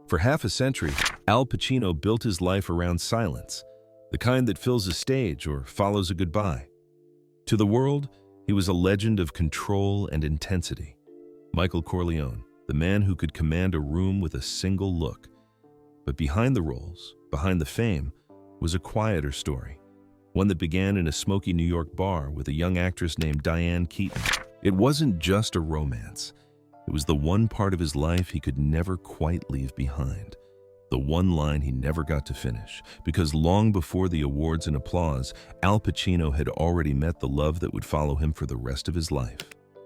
For half a century, Al Pacino built his life around silence, the kind that fills a stage or follows a goodbye. To the world, he was a legend of control and intensity. Michael Corleone, the man who could command a room with a single look. But behind the roles, behind the fame, was a quieter story, one that began in a smoky New York bar with a young actress named Diane Keaton. It wasn't just a romance. It was the one part of his life he could never quite leave behind. The one line he never got to finish, because long before the awards and applause, Al Pacino had already met the love that would follow him for the rest of his life.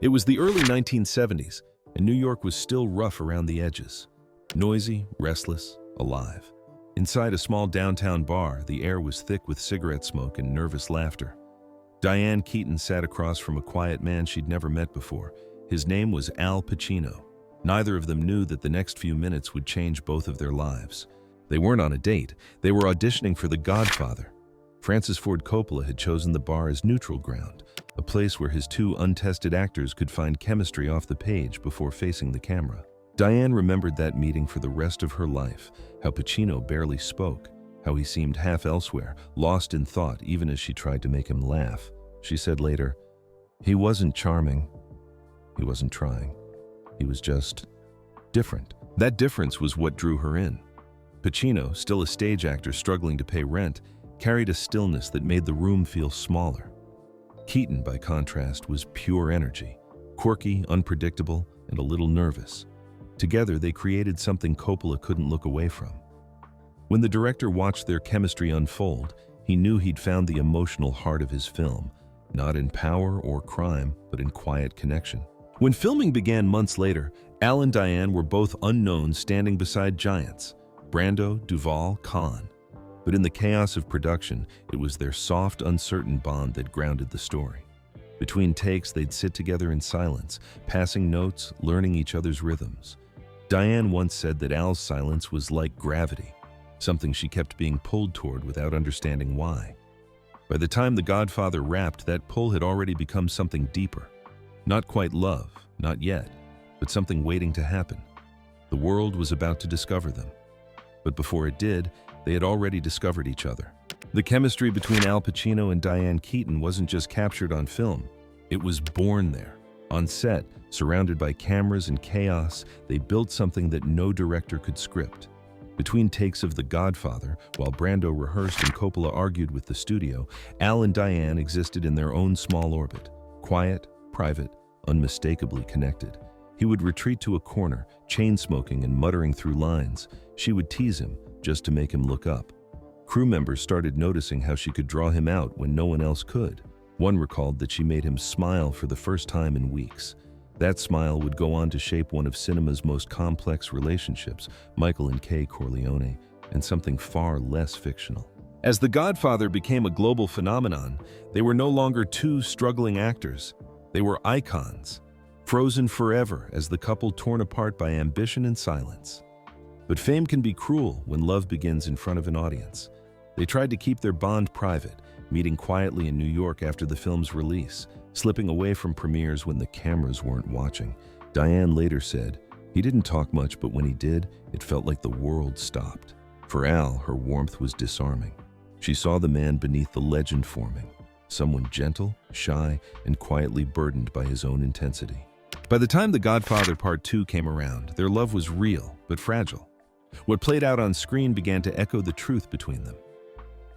It was the early 1970s, and New York was still rough around the edges. Noisy, restless, alive. Inside a small downtown bar, the air was thick with cigarette smoke and nervous laughter. Diane Keaton sat across from a quiet man she'd never met before. His name was Al Pacino. Neither of them knew that the next few minutes would change both of their lives. They weren't on a date. They were auditioning for The Godfather. Francis Ford Coppola had chosen the bar as neutral ground, a place where his two untested actors could find chemistry off the page before facing the camera. Diane remembered that meeting for the rest of her life, how Pacino barely spoke, how he seemed half elsewhere, lost in thought even as she tried to make him laugh. She said later, "He wasn't charming. He wasn't trying. He was just different." That difference was what drew her in. Pacino, still a stage actor struggling to pay rent, carried a stillness that made the room feel smaller. Keaton, by contrast, was pure energy, quirky, unpredictable, and a little nervous. Together, they created something Coppola couldn't look away from. When the director watched their chemistry unfold, he knew he'd found the emotional heart of his film, not in power or crime, but in quiet connection. When filming began months later, Al and Diane were both unknowns standing beside giants, Brando, Duvall, Caan. But in the chaos of production, it was their soft, uncertain bond that grounded the story. Between takes, they'd sit together in silence, passing notes, learning each other's rhythms. Diane once said that Al's silence was like gravity, something she kept being pulled toward without understanding why. By the time The Godfather wrapped, that pull had already become something deeper. Not quite love, not yet, but something waiting to happen. The world was about to discover them. But before it did, they had already discovered each other. The chemistry between Al Pacino and Diane Keaton wasn't just captured on film. It was born there. On set, surrounded by cameras and chaos, they built something that no director could script. Between takes of The Godfather, while Brando rehearsed and Coppola argued with the studio, Al and Diane existed in their own small orbit, quiet, private, unmistakably connected. He would retreat to a corner, chain-smoking and muttering through lines. She would tease him, just to make him look up. Crew members started noticing how she could draw him out when no one else could. One recalled that she made him smile for the first time in weeks. That smile would go on to shape one of cinema's most complex relationships, Michael and Kay Corleone, and something far less fictional. As The Godfather became a global phenomenon, they were no longer two struggling actors. They were icons, frozen forever as the couple torn apart by ambition and silence. But fame can be cruel when love begins in front of an audience. They tried to keep their bond private, meeting quietly in New York after the film's release, slipping away from premieres when the cameras weren't watching. Diane later said, "He didn't talk much, but when he did, it felt like the world stopped." For Al, her warmth was disarming. She saw the man beneath the legend forming, someone gentle, shy, and quietly burdened by his own intensity. By the time The Godfather Part 2 came around, their love was real, but fragile. What played out on screen began to echo the truth between them.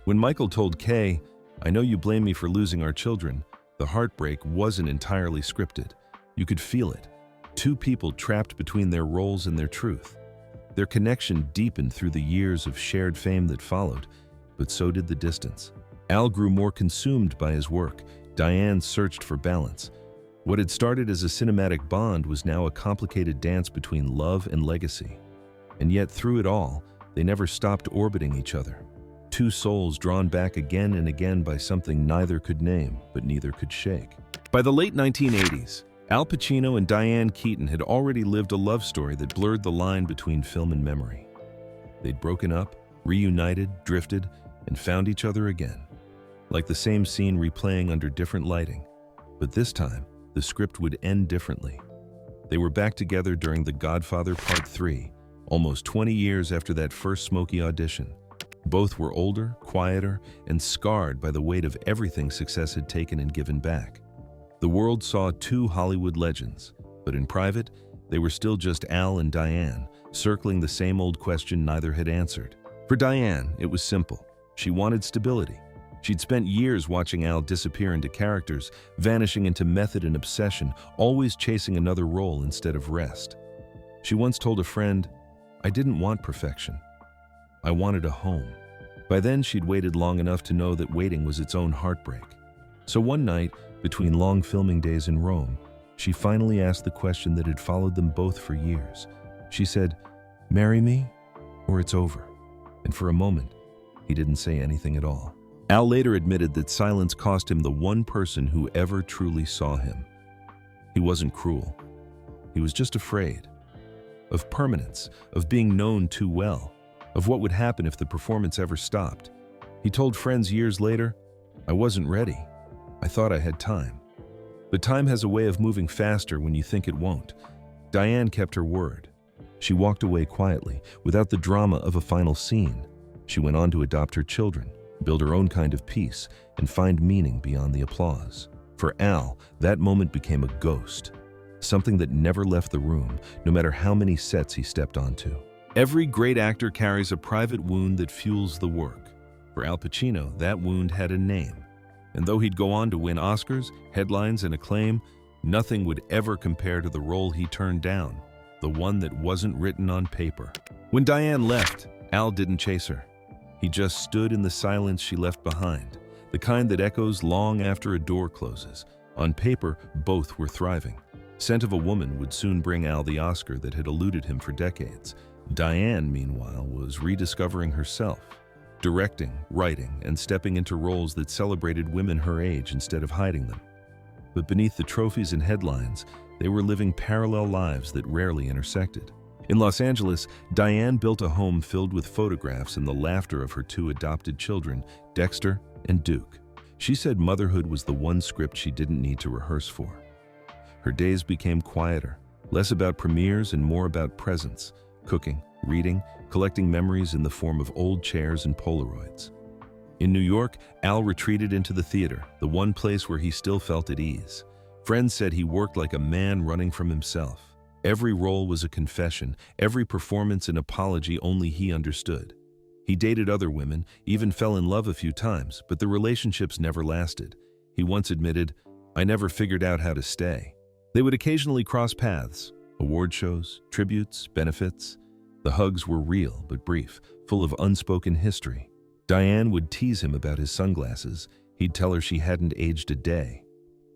When Michael told Kay, "I know you blame me for losing our children," the heartbreak wasn't entirely scripted. You could feel it. Two people trapped between their roles and their truth. Their connection deepened through the years of shared fame that followed, but so did the distance. Al grew more consumed by his work. Diane searched for balance. What had started as a cinematic bond was now a complicated dance between love and legacy. And yet through it all, they never stopped orbiting each other. Two souls drawn back again and again by something neither could name, but neither could shake. By the late 1980s, Al Pacino and Diane Keaton had already lived a love story that blurred the line between film and memory. They'd broken up, reunited, drifted, and found each other again. Like the same scene replaying under different lighting. But this time, the script would end differently. They were back together during The Godfather Part 3, almost 20 years after that first Smoky audition. Both were older, quieter, and scarred by the weight of everything success had taken and given back. The world saw two Hollywood legends, but in private, they were still just Al and Diane, circling the same old question neither had answered. For Diane, it was simple. She wanted stability. She'd spent years watching Al disappear into characters, vanishing into method and obsession, always chasing another role instead of rest. She once told a friend, "I didn't want perfection. I wanted a home." By then, she'd waited long enough to know that waiting was its own heartbreak. So one night, between long filming days in Rome, she finally asked the question that had followed them both for years. She said, "Marry me, or it's over." And for a moment, he didn't say anything at all. Al later admitted that silence cost him the one person who ever truly saw him. He wasn't cruel. He was just afraid. Of permanence, of being known too well, of what would happen if the performance ever stopped. He told friends years later, "I wasn't ready. I thought I had time." But time has a way of moving faster when you think it won't. Diane kept her word. She walked away quietly, without the drama of a final scene. She went on to adopt her children, build her own kind of peace, and find meaning beyond the applause. For Al, that moment became a ghost, something that never left the room, no matter how many sets he stepped onto. Every great actor carries a private wound that fuels the work. For Al Pacino, that wound had a name. And though he'd go on to win Oscars, headlines, and acclaim, nothing would ever compare to the role he turned down, the one that wasn't written on paper. When Diane left, Al didn't chase her. He just stood in the silence she left behind, the kind that echoes long after a door closes. On paper, both were thriving. Scent of a Woman would soon bring Al the Oscar that had eluded him for decades. Diane, meanwhile, was rediscovering herself, directing, writing, and stepping into roles that celebrated women her age instead of hiding them. But beneath the trophies and headlines, they were living parallel lives that rarely intersected. In Los Angeles, Diane built a home filled with photographs and the laughter of her two adopted children, Dexter and Duke. She said motherhood was the one script she didn't need to rehearse for. Her days became quieter, less about premieres and more about presence, cooking, reading, collecting memories in the form of old chairs and Polaroids. In New York, Al retreated into the theater, the one place where he still felt at ease. Friends said he worked like a man running from himself. Every role was a confession, every performance an apology only he understood. He dated other women, even fell in love a few times, but the relationships never lasted. He once admitted, "I never figured out how to stay." They would occasionally cross paths, award shows, tributes, benefits. The hugs were real but brief, full of unspoken history. Diane would tease him about his sunglasses. He'd tell her she hadn't aged a day.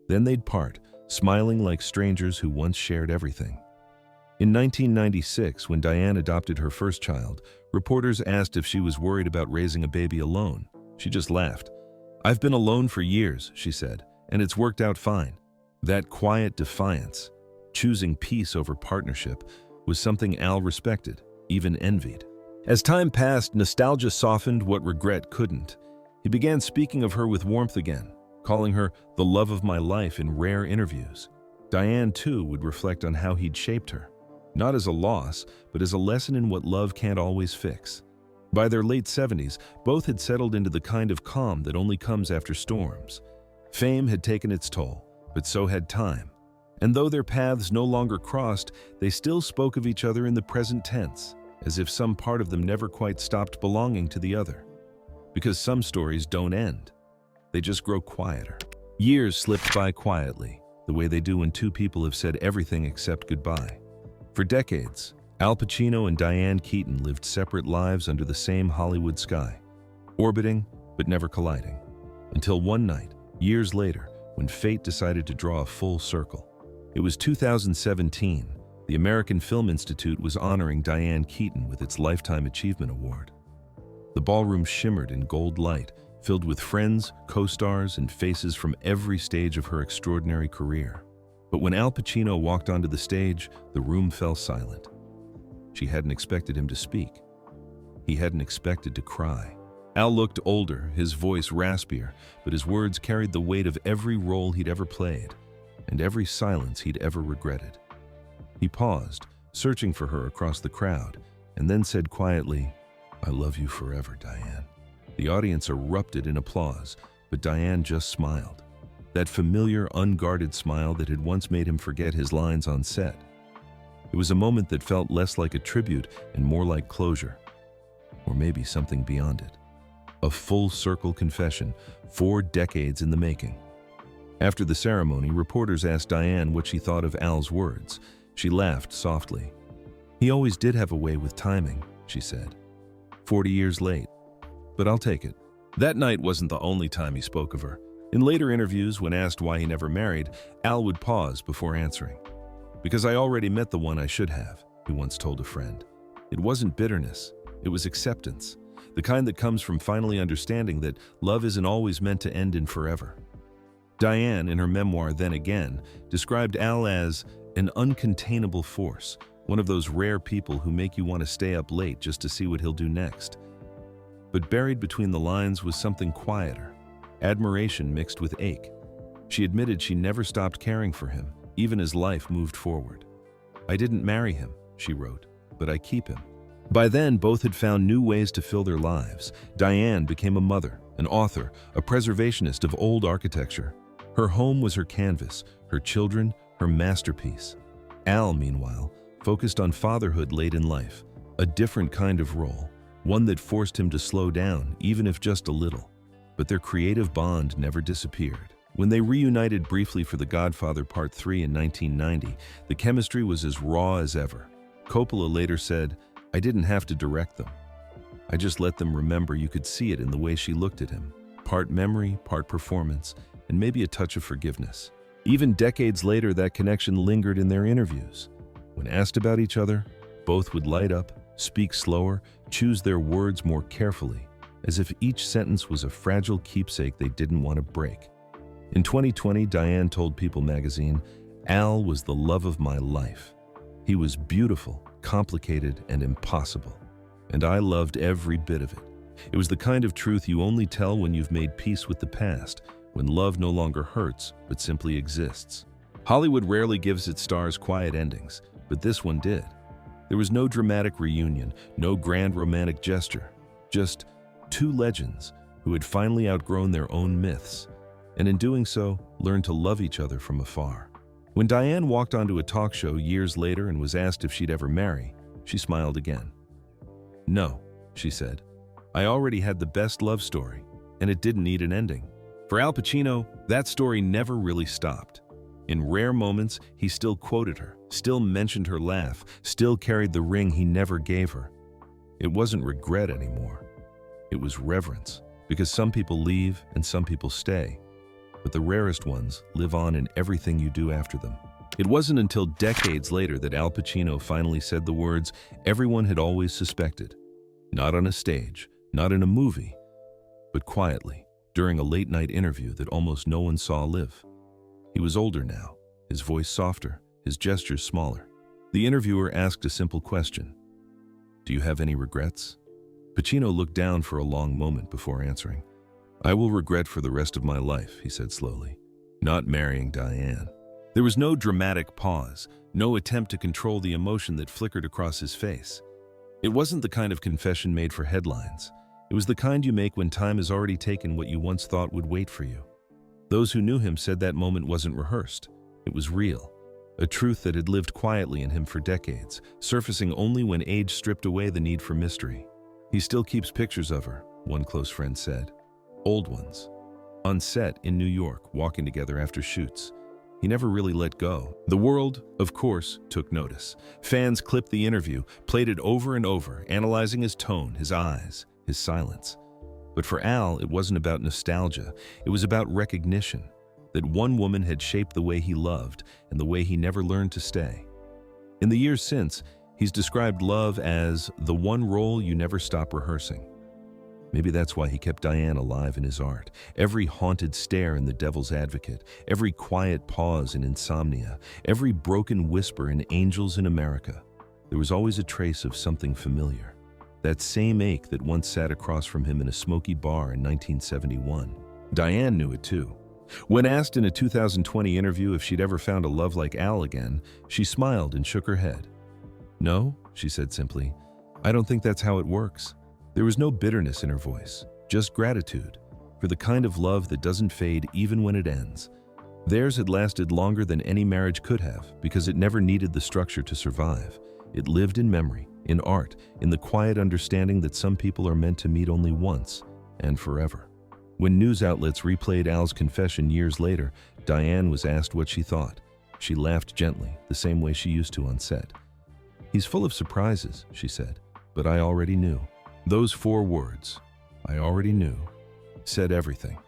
Then they'd part, smiling like strangers who once shared everything. In 1996, when Diane adopted her first child, reporters asked if she was worried about raising a baby alone. She just laughed. "I've been alone for years," she said, "and it's worked out fine." That quiet defiance, choosing peace over partnership, was something Al respected, even envied. As time passed, nostalgia softened what regret couldn't. He began speaking of her with warmth again, calling her the love of my life in rare interviews. Diane, too, would reflect on how he'd shaped her. Not as a loss, but as a lesson in what love can't always fix. By their late 70s, both had settled into the kind of calm that only comes after storms. Fame had taken its toll, but so had time. And though their paths no longer crossed, they still spoke of each other in the present tense, as if some part of them never quite stopped belonging to the other. Because some stories don't end. They just grow quieter. Years slipped by quietly, the way they do when two people have said everything except goodbye. For decades, Al Pacino and Diane Keaton lived separate lives under the same Hollywood sky, orbiting but never colliding. Until one night, years later, when fate decided to draw a full circle. It was 2017. The American Film Institute was honoring Diane Keaton with its Lifetime Achievement Award. The ballroom shimmered in gold light, filled with friends, co-stars, and faces from every stage of her extraordinary career. But when Al Pacino walked onto the stage, the room fell silent. She hadn't expected him to speak. He hadn't expected to cry. Al looked older, his voice raspier, but his words carried the weight of every role he'd ever played, and every silence he'd ever regretted. He paused, searching for her across the crowd, and then said quietly, "I love you forever, Diane." The audience erupted in applause, but Diane just smiled. That familiar, unguarded smile that had once made him forget his lines on set. It was a moment that felt less like a tribute and more like closure. Or maybe something beyond it. A full-circle confession, 4 decades in the making. After the ceremony, reporters asked Diane what she thought of Al's words. She laughed softly. "He always did have a way with timing," she said. 40 years late. But I'll take it. That night wasn't the only time he spoke of her. In later interviews, when asked why he never married, Al would pause before answering. "Because I already met the one I should have," he once told a friend. It wasn't bitterness, it was acceptance. The kind that comes from finally understanding that love isn't always meant to end in forever. Diane, in her memoir Then Again, described Al as an uncontainable force, one of those rare people who make you want to stay up late just to see what he'll do next. But buried between the lines was something quieter, admiration mixed with ache. She admitted she never stopped caring for him, even as life moved forward. "I didn't marry him," she wrote, "but I keep him." By then, both had found new ways to fill their lives. Diane became a mother, an author, a preservationist of old architecture. Her home was her canvas, her children, her masterpiece. Al, meanwhile, focused on fatherhood late in life, a different kind of role, one that forced him to slow down, even if just a little. But their creative bond never disappeared. When they reunited briefly for The Godfather Part 3 in 1990, the chemistry was as raw as ever. Coppola later said, "I didn't have to direct them. I just let them remember you could see it in the way she looked at him. Part memory, part performance, and maybe a touch of forgiveness." Even decades later, that connection lingered in their interviews. When asked about each other, both would light up, speak slower, choose their words more carefully, as if each sentence was a fragile keepsake they didn't want to break. In 2020, Diane told People magazine, "Al was the love of my life. He was beautiful, complicated, and impossible. And I loved every bit of it. It was the kind of truth you only tell when you've made peace with the past, when love no longer hurts, but simply exists." Hollywood rarely gives its stars quiet endings, but this one did. There was no dramatic reunion, no grand romantic gesture, just 2 legends who had finally outgrown their own myths, and in doing so, learned to love each other from afar. When Diane walked onto a talk show years later and was asked if she'd ever marry, she smiled again. "No," she said. "I already had the best love story, and it didn't need an ending." For Al Pacino, that story never really stopped. In rare moments, he still quoted her, still mentioned her laugh, still carried the ring he never gave her. It wasn't regret anymore. It was reverence, because some people leave and some people stay. But the rarest ones live on in everything you do after them. It wasn't until decades later that Al Pacino finally said the words everyone had always suspected. Not on a stage, not in a movie, but quietly, during a late-night interview that almost no one saw live. He was older now, his voice softer, his gestures smaller. The interviewer asked a simple question. "Do you have any regrets?" Pacino looked down for a long moment before answering. "I will regret for the rest of my life," he said slowly, "not marrying Diane." There was no dramatic pause, no attempt to control the emotion that flickered across his face. It wasn't the kind of confession made for headlines. It was the kind you make when time has already taken what you once thought would wait for you. Those who knew him said that moment wasn't rehearsed. It was real. A truth that had lived quietly in him for decades, surfacing only when age stripped away the need for mystery. "He still keeps pictures of her," one close friend said. "Old ones. On set in New York, walking together after shoots. He never really let go." The world, of course, took notice. Fans clipped the interview, played it over and over, analyzing his tone, his eyes, his silence. But for Al, it wasn't about nostalgia. It was about recognition, that one woman had shaped the way he loved and the way he never learned to stay. In the years since, he's described love as the one role you never stop rehearsing. Maybe that's why he kept Diane alive in his art. Every haunted stare in The Devil's Advocate, every quiet pause in Insomnia, every broken whisper in Angels in America. There was always a trace of something familiar. That same ache that once sat across from him in a smoky bar in 1971. Diane knew it too. When asked in a 2020 interview if she'd ever found a love like Al again, she smiled and shook her head. "No," she said simply, I don't think that's how it works. There was no bitterness in her voice, just gratitude for the kind of love that doesn't fade even when it ends. Theirs had lasted longer than any marriage could have because it never needed the structure to survive. It lived in memory, in art, in the quiet understanding that some people are meant to meet only once and forever. When news outlets replayed Al's confession years later, Diane was asked what she thought. She laughed gently, the same way she used to on set. "He's full of surprises," she said, "but I already knew." Those 4 words, "I already knew," said everything.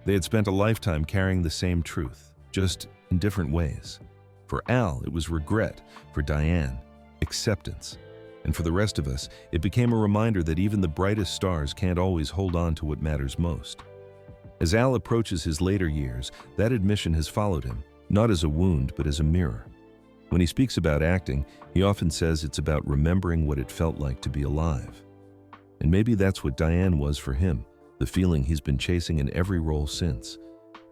They had spent a lifetime carrying the same truth, just in different ways. For Al, it was regret. For Diane, acceptance. And for the rest of us, it became a reminder that even the brightest stars can't always hold on to what matters most. As Al approaches his later years, that admission has followed him, not as a wound, but as a mirror. When he speaks about acting, he often says it's about remembering what it felt like to be alive. And maybe that's what Diane was for him, the feeling he's been chasing in every role since.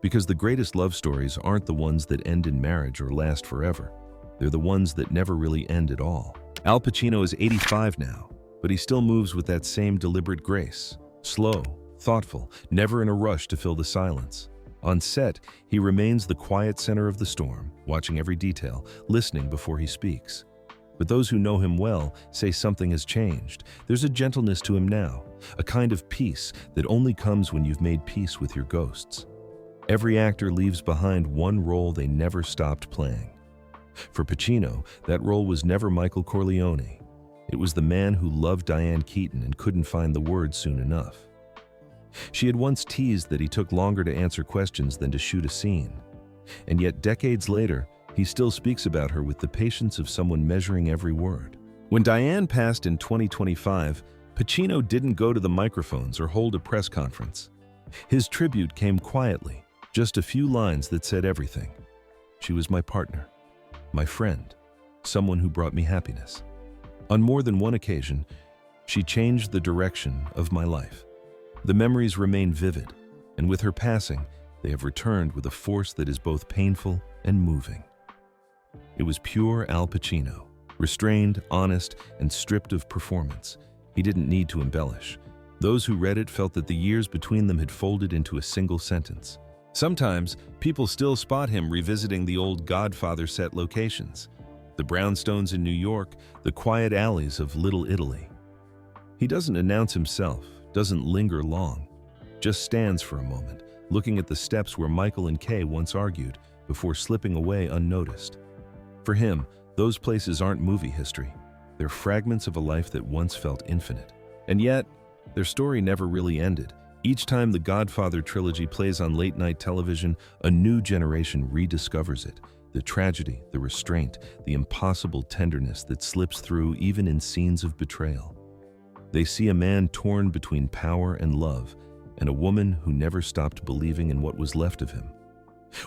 Because the greatest love stories aren't the ones that end in marriage or last forever. They're the ones that never really end at all. Al Pacino is 85 now, but he still moves with that same deliberate grace. Slow, thoughtful, never in a rush to fill the silence. On set, he remains the quiet center of the storm, watching every detail, listening before he speaks. But those who know him well say something has changed. There's a gentleness to him now, a kind of peace that only comes when you've made peace with your ghosts. Every actor leaves behind one role they never stopped playing. For Pacino, that role was never Michael Corleone. It was the man who loved Diane Keaton and couldn't find the words soon enough. She had once teased that he took longer to answer questions than to shoot a scene. And yet decades later, he still speaks about her with the patience of someone measuring every word. When Diane passed in 2025, Pacino didn't go to the microphones or hold a press conference. His tribute came quietly, just a few lines that said everything. "She was my partner, my friend, someone who brought me happiness. On more than one occasion, she changed the direction of my life." The memories remain vivid, and with her passing, they have returned with a force that is both painful and moving. It was pure Al Pacino, restrained, honest, and stripped of performance. He didn't need to embellish. Those who read it felt that the years between them had folded into a single sentence. Sometimes, people still spot him revisiting the old Godfather set locations, the brownstones in New York, the quiet alleys of Little Italy. He doesn't announce himself, doesn't linger long, just stands for a moment, looking at the steps where Michael and Kay once argued before slipping away unnoticed. For him, those places aren't movie history. They're fragments of a life that once felt infinite. And yet, their story never really ended. Each time the Godfather trilogy plays on late-night television, a new generation rediscovers it. The tragedy, the restraint, the impossible tenderness that slips through even in scenes of betrayal. They see a man torn between power and love, and a woman who never stopped believing in what was left of him.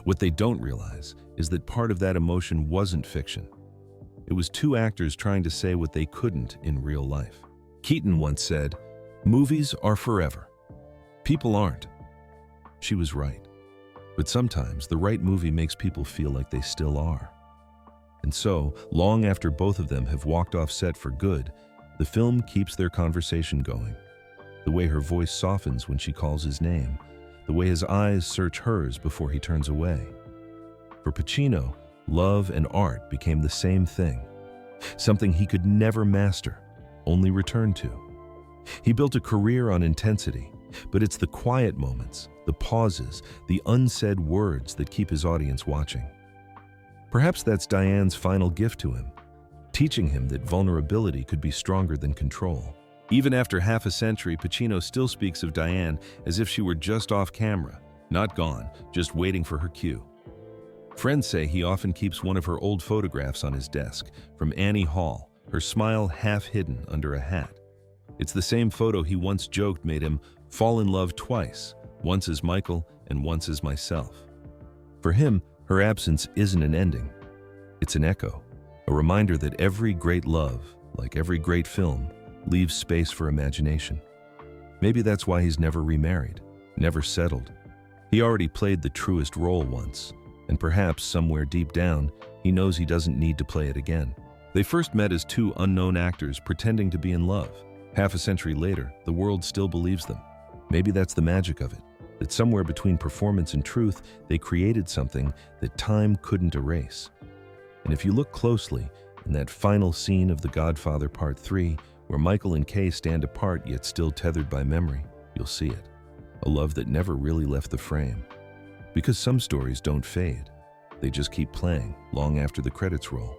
What they don't realize is that part of that emotion wasn't fiction. It was 2 actors trying to say what they couldn't in real life. Keaton once said, "Movies are forever. People aren't." She was right. But sometimes the right movie makes people feel like they still are. And so, long after both of them have walked off set for good, the film keeps their conversation going. The way her voice softens when she calls his name, the way his eyes search hers before he turns away. For Pacino, love and art became the same thing, something he could never master, only return to. He built a career on intensity, but it's the quiet moments, the pauses, the unsaid words that keep his audience watching. Perhaps that's Diane's final gift to him, teaching him that vulnerability could be stronger than control. Even after half a century, Pacino still speaks of Diane as if she were just off camera, not gone, just waiting for her cue. Friends say he often keeps one of her old photographs on his desk, from Annie Hall, her smile half hidden under a hat. It's the same photo he once joked made him fall in love twice, once as Michael and once as myself. For him, her absence isn't an ending. It's an echo, a reminder that every great love, like every great film, leaves space for imagination. Maybe that's why he's never remarried, never settled. He already played the truest role once, and perhaps somewhere deep down, he knows he doesn't need to play it again. They first met as two unknown actors pretending to be in love. Half a century later, the world still believes them. Maybe that's the magic of it, that somewhere between performance and truth, they created something that time couldn't erase. And if you look closely, in that final scene of The Godfather Part 3, where Michael and Kay stand apart yet still tethered by memory, you'll see it. A love that never really left the frame. Because some stories don't fade. They just keep playing long after the credits roll.